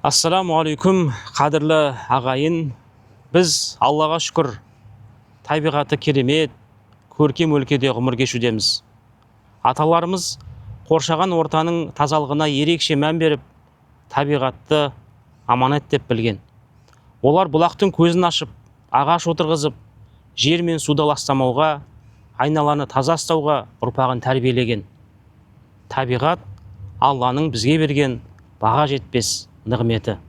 Ассаламуалейкум, қадірлі ағайын. Біз Аллаға шүкір, табиғаты керемет, көркем өлкеде ғұмыр кешудеміз. Аталарымыз қоршаған ортаның тазалығына ерекше мән беріп, табиғатты аманат деп білген. Олар бұлақтың көзін ашып, ағаш отырғызып, жер мен суды ластамауға, айналаны таза ұстауға ұрпағын тәрбиелеген. Табиғат Алланың бізге берген баға жетпес нығметі.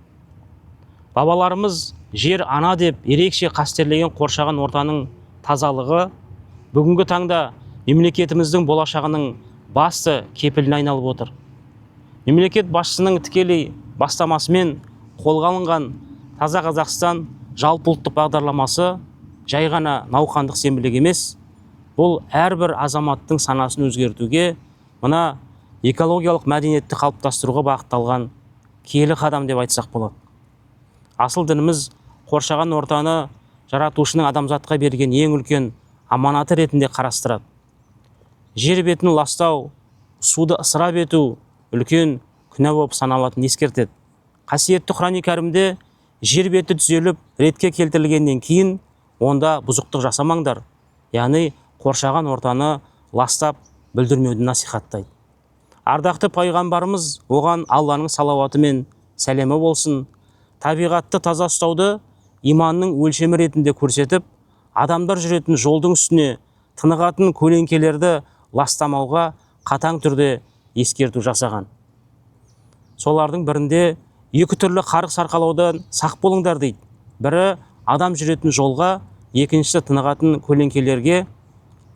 Бабаларымыз жер ана деп ерекше қастерлеген қоршаған ортаның тазалығы бүгінгі таңда мемлекетіміздің болашағының басты кепіліне айналып отыр. Мемлекет басшысының тікелей бастамасымен қолға алынған Таза Қазақстан жалпыұлттық бағдарламасы жай ғана науқандық сенбілік емес, бұл әрбір азаматтың санасын өзгертуге, мына экологиялық мәдениетті қалыптастыруға бағытталған киелі қадам деп айтсақ болады. Асыл дініміз қоршаған ортаны жаратушының адамзатқа берген ең үлкен аманаты ретінде қарастырады. Жер бетін ластау, суды ысырап ету үлкен күнә болып саналатынын ескертеді. Қасиетті Құран-ы Кәрімде жер беті түзеліп ретке келтірілгеннен кейін онда бұзықтық жасамаңдар, яғни қоршаған ортаны ластап бүлдірмеуді насихаттайды. Ардақты пайғамбарымыз оған Алланың салауаты мен сәлемі болсын, табиғатты таза ұстауды иманның өлшемі ретінде көрсетіп, адамдар жүретін жолдың үстіне тынығатын көлеңкелерді ластамауға қатаң түрде ескерту жасаған. Солардың бірінде екі түрлі қарық сарқалаудан сақ болыңдар дейді. Бірі адам жүретін жолға, екіншісі тынығатын көлеңкелерге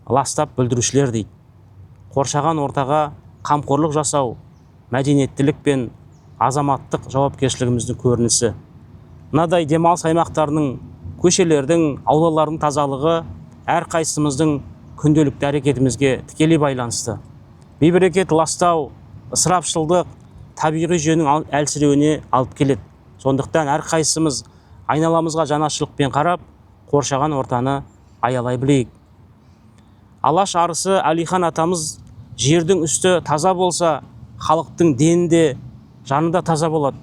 ластап бүлдірушілер дейді. Қоршаған ортаға қамқорлық жасау мәдениеттілік пен азаматтық жауапкершілігіміздің көрінісі. Мынадай демалыс аймақтарының, көшелердің, аулалардың тазалығы әрқайсымыздың күнделікті әрекетімізге тікелей байланысты. Бейберекет ластау, ысырапшылдық табиғи жүйенің әлсіреуіне алып келеді. Сондықтан әрқайсымыз айналамызға жанашырлықпен қарап, қоршаған ортаны аялай білейік. Алаш арысы Әлихан атамыз жердің үсті таза болса, халықтың дені де жаны да таза болады.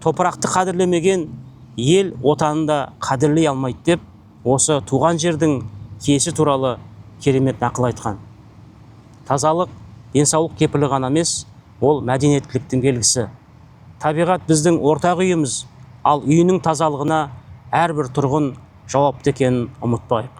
Топырақты қадірлемеген ел отанында қадірлей алмайды деп, осы туған жердің киесі туралы керемет нақыл айтқан. Тазалық денсаулық кепілі ғана емес, ол мәдениеттіліктің белгісі. Табиғат біздің ортақ үйіміз, ал үйінің тазалығына әрбір тұрғын жауапты екенін ұмытпайық.